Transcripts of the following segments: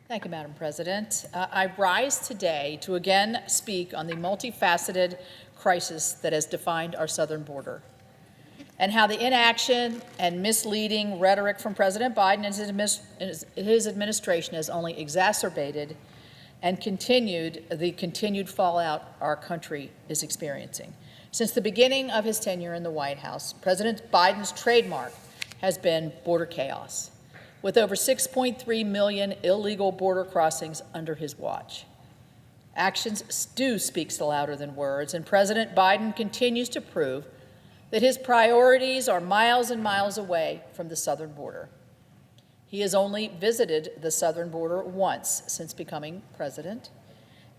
Thank you, Madam President. I rise today to again speak on the multifaceted crisis that has defined our southern border and how the inaction and misleading rhetoric from President Biden and his administration has only exacerbated and continued the continued fallout our country is experiencing. Since the beginning of his tenure in the White House, President Biden's trademark has been border chaos, with over 6.3 million illegal border crossings under his watch. Actions do speak louder than words, and President Biden continues to prove that his priorities are miles and miles away from the southern border. He has only visited the southern border once since becoming president,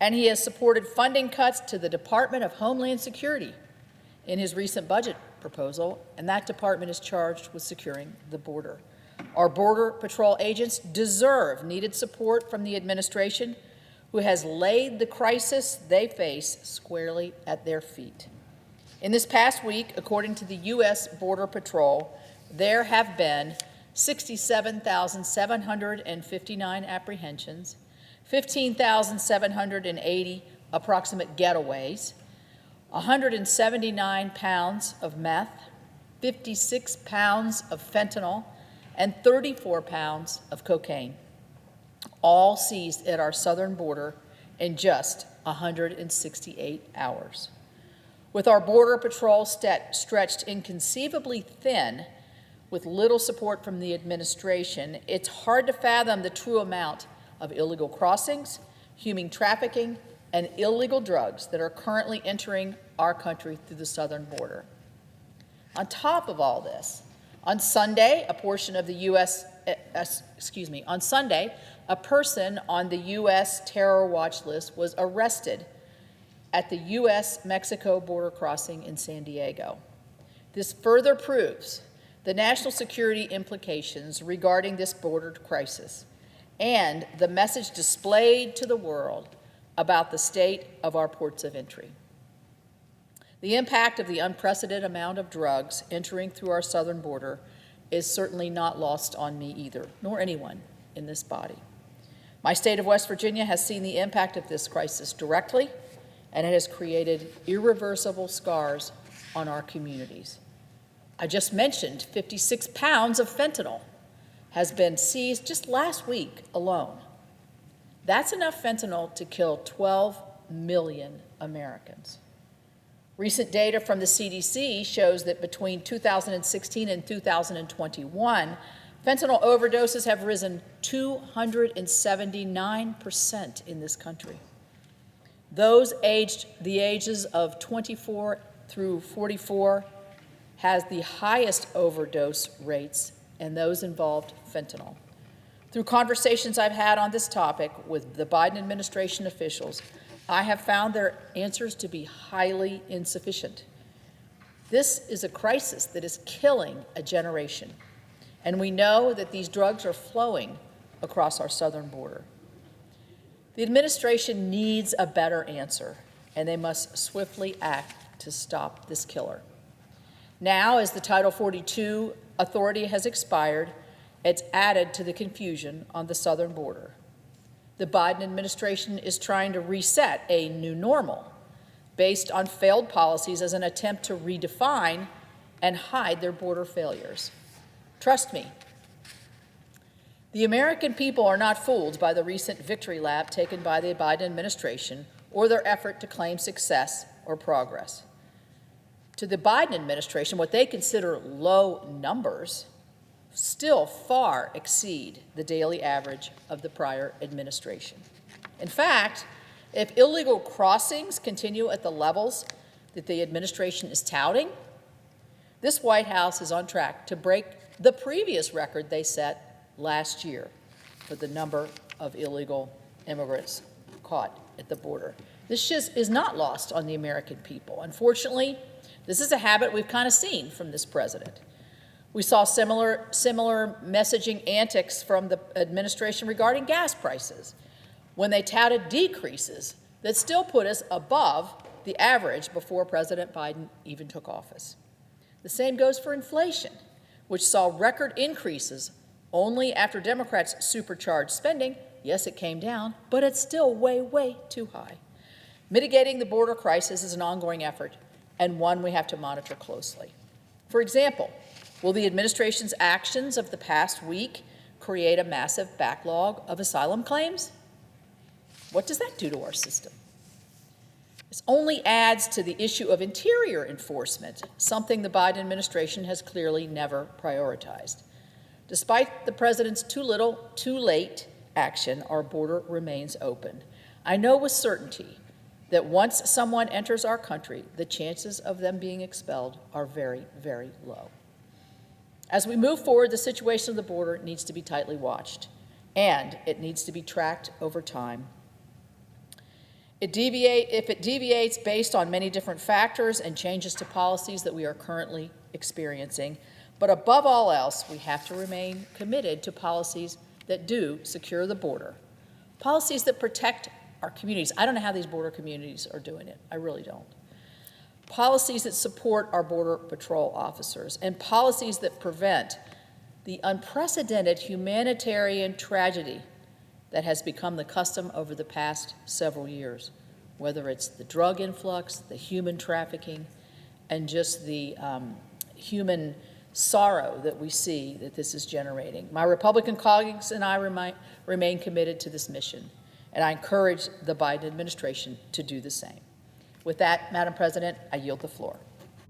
and he has supported funding cuts to the Department of Homeland Security in his recent budget proposal, and that department is charged with securing the border. Our Border Patrol agents deserve needed support from the administration, who has laid the crisis they face squarely at their feet. In this past week, according to the U.S. Border Patrol, there have been 67,759 apprehensions, 15,780 approximate getaways, 179 pounds of meth, 56 pounds of fentanyl, and 34 pounds of cocaine, all seized at our southern border in just 168 hours. With our Border Patrol stretched inconceivably thin with little support from the administration, it's hard to fathom the true amount of illegal crossings, human trafficking, and illegal drugs that are currently entering our country through the southern border. On top of all this, on Sunday, a person on the U.S. terror watch list was arrested at the U.S.-Mexico border crossing in San Diego. This further proves the national security implications regarding this border crisis and the message displayed to the world about the state of our ports of entry. The impact of the unprecedented amount of drugs entering through our southern border is certainly not lost on me either, nor anyone in this body. My state of West Virginia has seen the impact of this crisis directly, and it has created irreversible scars on our communities. I just mentioned 56 pounds of fentanyl has been seized just last week alone. That's enough fentanyl to kill 12 million Americans. Recent data from the CDC shows that between 2016 and 2021, fentanyl overdoses have risen 279% in this country. Those aged the ages of 24 through 44 has the highest overdose rates, and those involved fentanyl. Through conversations I've had on this topic with the Biden administration officials, I have found their answers to be highly insufficient. This is a crisis that is killing a generation, and we know that these drugs are flowing across our southern border. The administration needs a better answer, and they must swiftly act to stop this killer. Now, as the Title 42 authority has expired, it's added to the confusion on the southern border. The Biden administration is trying to reset a new normal based on failed policies as an attempt to redefine and hide their border failures. Trust me, the American people are not fooled by the recent victory lap taken by the Biden administration or their effort to claim success or progress. To the Biden administration, what they consider low numbers still far exceed the daily average of the prior administration. In fact, if illegal crossings continue at the levels that the administration is touting, this White House is on track to break the previous record they set last year for the number of illegal immigrants caught at the border. This just is not lost on the American people. Unfortunately, this is a habit we've kind of seen from this president. We saw similar messaging antics from the administration regarding gas prices when they touted decreases that still put us above the average before President Biden even took office. The same goes for inflation, which saw record increases only after Democrats supercharged spending Yes, it came down, but it's still way, way too high. Mitigating the border crisis is an ongoing effort and one we have to monitor closely. For example, will the administration's actions of the past week create a massive backlog of asylum claims? What does that do to our system? This only adds to the issue of interior enforcement, something the Biden administration has clearly never prioritized. Despite the president's too little, too late action, our border remains open. I know with certainty that once someone enters our country, the chances of them being expelled are very, very low. As we move forward, the situation of the border needs to be tightly watched, and it needs to be tracked over time. If it deviates based on many different factors and changes to policies that we are currently experiencing, but above all else, we have to remain committed to policies that do secure the border, policies that protect our communities. I don't know how these border communities are doing it. I really don't. Policies that support our Border Patrol officers, and policies that prevent the unprecedented humanitarian tragedy that has become the custom over the past several years, whether it's the drug influx, the human trafficking, and just the human sorrow that we see that this is generating. My Republican colleagues and I remain committed to this mission, and I encourage the Biden administration to do the same. With that, Madam President, I yield the floor.